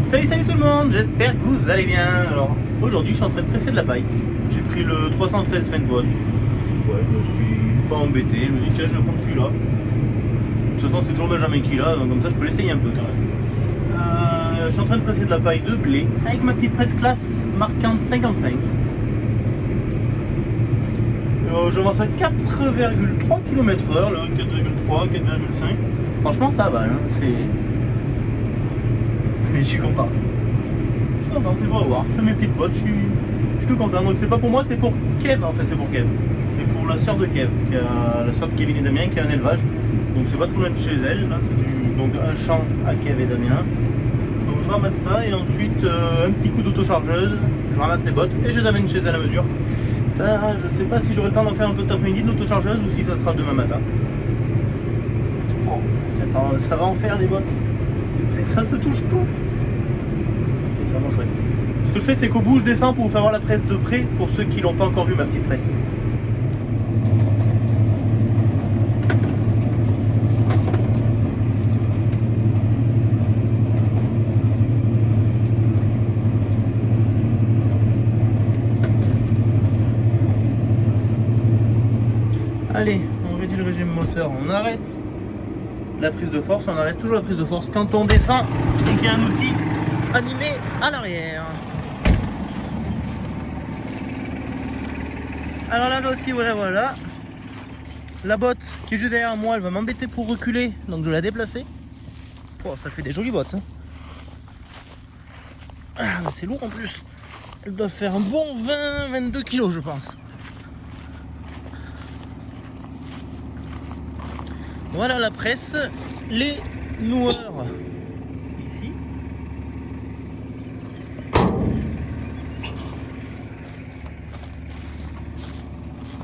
Salut tout le monde, j'espère que vous allez bien. Alors aujourd'hui je suis en train de presser de la paille. J'ai pris le 313 Fenton. Ouais, je me suis pas embêté, je me suis dit tiens je vais prendre celui-là. De toute façon c'est toujours Benjamin qui l'a, donc comme ça je peux l'essayer un peu quand même. Je suis en train de presser de la paille de blé avec ma petite presse classe marquante 55. J'avance à 4,3 km/h, le 4,3, 4,5. Franchement ça va, hein, c'est... Mais je suis content. Non, c'est beau à voir. Je fais mes petites bottes, je suis tout content. Donc c'est pas pour moi, c'est pour Kev. Enfin c'est pour Kev. C'est pour la soeur de Kev, la soeur de Kevin et Damien qui a un élevage. Donc c'est pas trop loin de chez elle. Là c'est donc un champ à Kev et Damien. Donc je ramasse ça et ensuite un petit coup d'autochargeuse. Je ramasse les bottes et je les amène chez elle à mesure. Ça, je sais pas si j'aurai le temps d'en faire un peu cet après-midi de l'autochargeuse ou si ça sera demain matin. Oh, ça va en faire des bottes. Et ça se touche tout. C'est vraiment chouette. Ce que je fais, c'est qu'au bout, je descends pour vous faire voir la presse de près pour ceux qui l'ont pas encore vu, ma petite presse. Allez, on réduit le régime moteur, on arrête la prise de force, on arrête toujours la prise de force quand on descend et qu'il y a un outil animé à l'arrière. Alors là aussi, voilà. La botte qui est juste derrière moi, elle va m'embêter pour reculer, donc je vais la déplacer. Oh, ça fait des jolies bottes. Hein. Ah, c'est lourd en plus. Elle doit faire un bon 20-22 kg, je pense. Voilà la presse, les noueurs ici.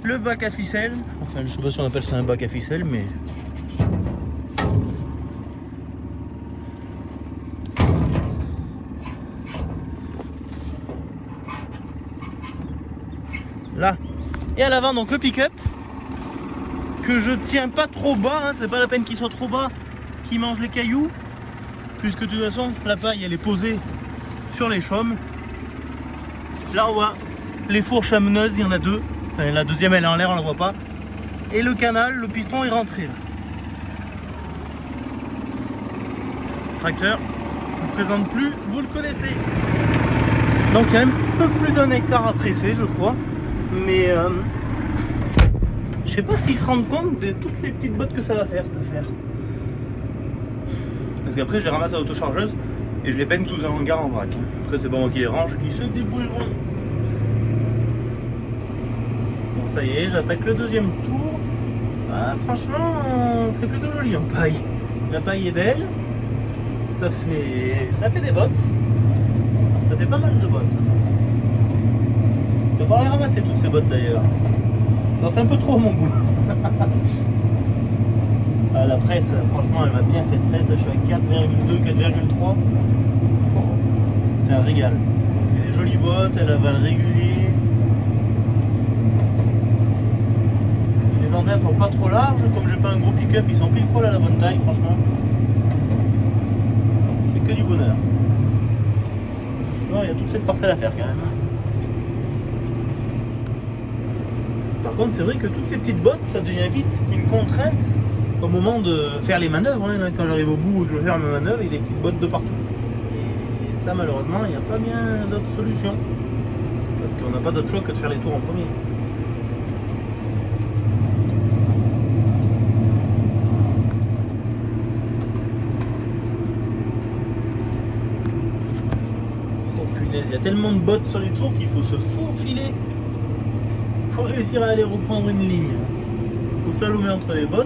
Le bac à ficelle, enfin je sais pas si on appelle ça un bac à ficelle, mais là. Et à l'avant donc le pick-up. Que je tiens pas trop bas, hein, c'est pas la peine qu'il soit trop bas, qu'il mange les cailloux, puisque de toute façon la paille elle est posée sur les chaumes. Là on voit les fourches ameneuses, il y en a deux, enfin, la deuxième elle est en l'air, on la voit pas, et le canal, le piston est rentré là. Tracteur, je vous présente plus, vous le connaissez. Donc il y a un peu plus d'1 hectare à presser je crois, mais je sais pas s'ils se rendent compte de toutes les petites bottes que ça va faire cette affaire. Parce qu'après je les ramasse à l'autochargeuse et je les baigne sous un hangar en vrac. Après c'est pas moi qui les range, ils se débrouilleront. Bon ça y est, j'attaque le deuxième tour. Ah, franchement c'est plutôt joli en paille. La paille est belle. Ça fait des bottes. Ça fait pas mal de bottes. Il va falloir les ramasser toutes ces bottes d'ailleurs. Ça fait un peu trop à mon goût. Ah, la presse, franchement, elle va bien cette presse. Là, je suis à 4,2, 4,3. C'est un régal. Elle fait des jolies bottes, elle avale régulier. Les antennes sont pas trop larges. Comme j'ai pas un gros pick-up, ils sont pile poil à la bonne taille, franchement. C'est que du bonheur. Il y a toute cette parcelle à faire quand même. Par contre, c'est vrai que toutes ces petites bottes, ça devient vite une contrainte au moment de faire les manœuvres. Hein. Quand j'arrive au bout et que je veux faire mes manœuvres, il y a des petites bottes de partout. Et ça, malheureusement, il n'y a pas bien d'autres solutions. Parce qu'on n'a pas d'autre choix que de faire les tours en premier. Oh punaise, il y a tellement de bottes sur les tours qu'il faut se faufiler pour réussir à aller reprendre une ligne. Il faut slalomer entre les bottes.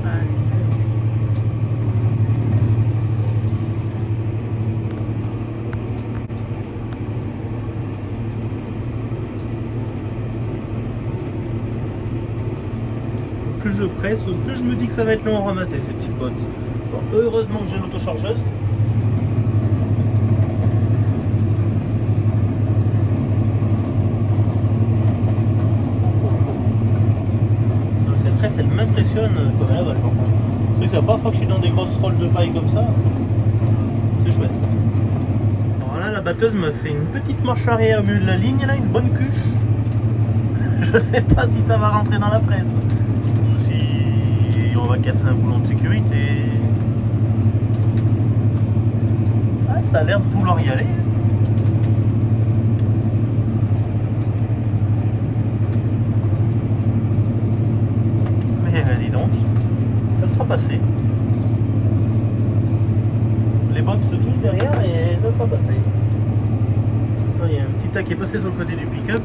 Allez. Plus je presse, plus je me dis que ça va être long à ramasser ces petites bottes. Bon, heureusement que j'ai l'autochargeuse. Elle m'impressionne comme elle avale par contre. C'est vrai que ça va pas fois que je suis dans des grosses rolls de paille comme ça, c'est chouette. Alors là, la batteuse me fait une petite marche arrière au milieu de la ligne, là, une bonne cuche. Je sais pas si ça va rentrer dans la presse ou si on va casser un boulon de sécurité. Ah, ça a l'air de vouloir y aller. Mais dis donc, ça sera passé. Les bottes se touchent derrière et ça sera passé. Il y a un petit tas qui est passé sur le côté du pick-up.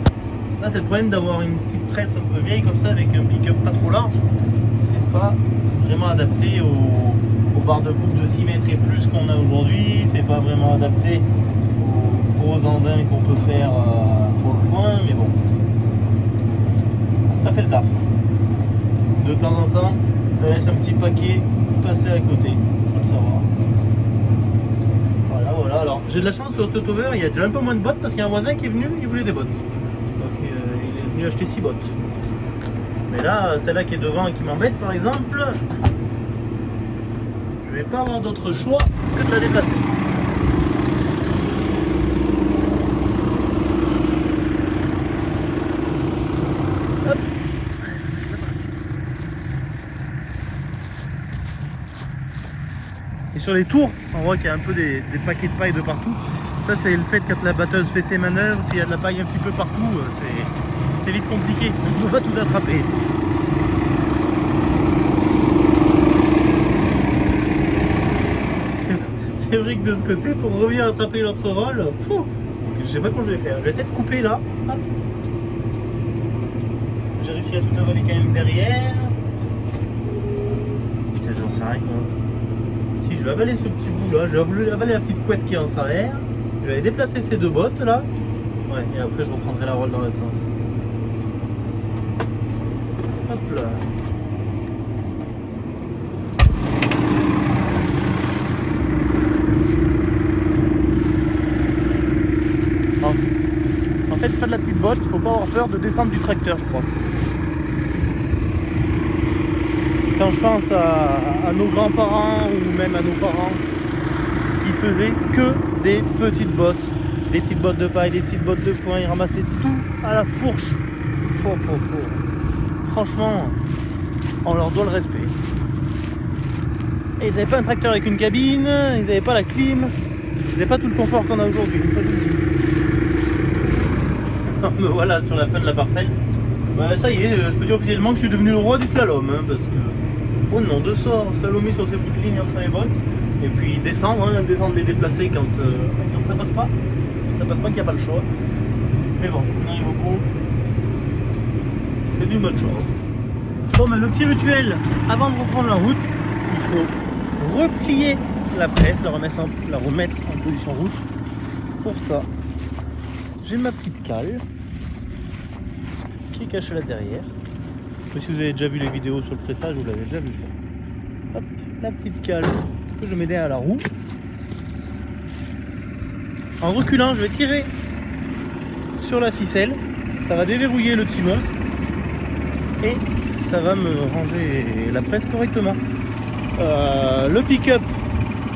Ça, c'est le problème d'avoir une petite presse un peu vieille comme ça avec un pick-up pas trop large. C'est pas vraiment adapté aux barres de coupe de 6 mètres et plus qu'on a aujourd'hui. C'est pas vraiment adapté aux gros andins qu'on peut faire pour le foin, mais bon, ça fait le taf. De temps en temps, ça laisse un petit paquet passer à côté, faut le savoir. Voilà. Alors, j'ai de la chance sur ce Tover, il y a déjà un peu moins de bottes parce qu'il y a un voisin qui est venu, il voulait des bottes. Il est venu acheter 6 bottes. Mais là, celle-là qui est devant et qui m'embête par exemple, je vais pas avoir d'autre choix que de la déplacer. Hop. Et sur les tours, on voit qu'il y a un peu des paquets de paille de partout. Ça, c'est le fait que quand la batteuse fait ses manœuvres, s'il y a de la paille un petit peu partout, c'est vite compliqué. On ne peut pas tout attraper. C'est vrai que de ce côté, pour revenir attraper l'autre rôle, je sais pas comment je vais faire. Je vais peut-être couper là. Hop. J'ai réussi à tout avaler quand même derrière. Putain, j'en sais rien comment. Si je vais avaler ce petit bout là, j'ai voulu avaler la petite couette qui est en travers. Je vais aller déplacer ces 2 bottes là. Ouais, et après je reprendrai la rolle dans l'autre sens. Hop là. En fait, faire de la petite botte, il faut pas avoir peur de descendre du tracteur, je crois. Quand je pense à nos grands-parents ou même à nos parents qui faisaient que des petites bottes, des petites bottes de paille, des petites bottes de foin, ils ramassaient tout à la fourche. Franchement, on leur doit le respect. Et ils n'avaient pas un tracteur avec une cabine, ils n'avaient pas la clim, ils n'avaient pas tout le confort qu'on a aujourd'hui. Me voilà sur la fin de la parcelle. Bah, ça y est, je peux dire officiellement que je suis devenu le roi du slalom, hein, parce que oh non, de slalomer sur ces bouts de ligne entre les bottes, et puis descendre, les déplacer quand ça passe pas. Quand ça passe pas, qu'il n'y a pas le choix. Mais bon, on arrive au bout. C'est une bonne chose. Bon, mais le petit rituel, avant de reprendre la route, il faut replier la presse, la remettre en position route. Pour ça, j'ai ma petite cale qui est cachée là derrière. Mais si vous avez déjà vu les vidéos sur le pressage, vous l'avez déjà vu. Hop, la petite cale que je mets derrière la roue. En reculant, je vais tirer sur la ficelle. Ça va déverrouiller le timon et ça va me ranger la presse correctement. Le pick-up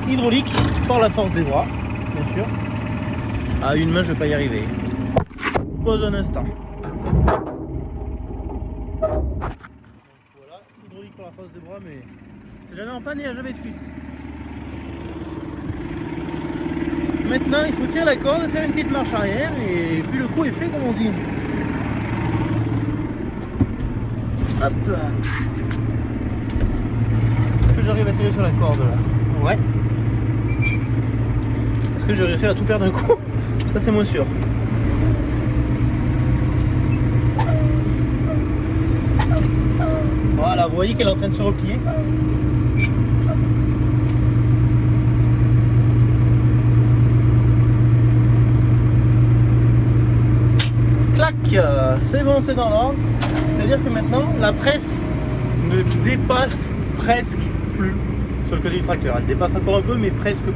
hydraulique par la force des bras, bien sûr. À une main, je ne vais pas y arriver. Pause un instant. Voilà, hydraulique par la force des bras, mais c'est jamais en panne et il n'y a jamais de fuite. Maintenant, il faut tirer la corde, faire une petite marche arrière et puis le coup est fait, comme on dit. Hop. Est-ce que j'arrive à tirer sur la corde là? Ouais. Est-ce que j'ai réussi à tout faire d'un coup? Ça, c'est moins sûr. Voilà, vous voyez qu'elle est en train de se replier. Clac, c'est bon, c'est dans l'ordre. C'est-à-dire que maintenant, la presse ne dépasse presque plus sur le côté du tracteur. Elle dépasse encore un peu, mais presque plus.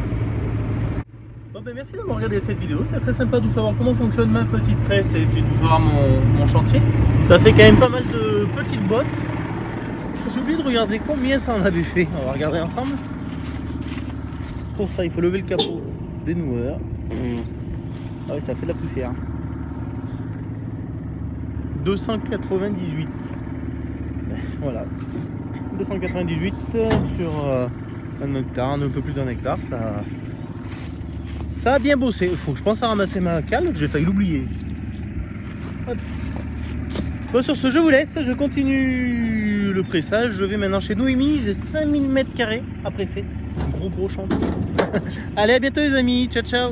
Bon, ben merci d'avoir regardé cette vidéo. C'était très sympa de vous savoir comment fonctionne ma petite presse et puis de vous savoir mon chantier. Ça fait quand même pas mal de petites bottes. J'ai oublié de regarder combien ça en avait fait. On va regarder ensemble. Pour ça, il faut lever le capot des noueurs. Ah oui, ça fait de la poussière. 298. Voilà. 298 sur un hectare, un peu plus d'un hectare. Ça a bien bossé. Il faut que je pense à ramasser ma cale, j'ai failli l'oublier. Bon, sur ce, je vous laisse. Je continue le pressage. Je vais maintenant chez Noémie. J'ai 5000 m² à presser. Un gros chantier. Allez, à bientôt les amis. Ciao, ciao.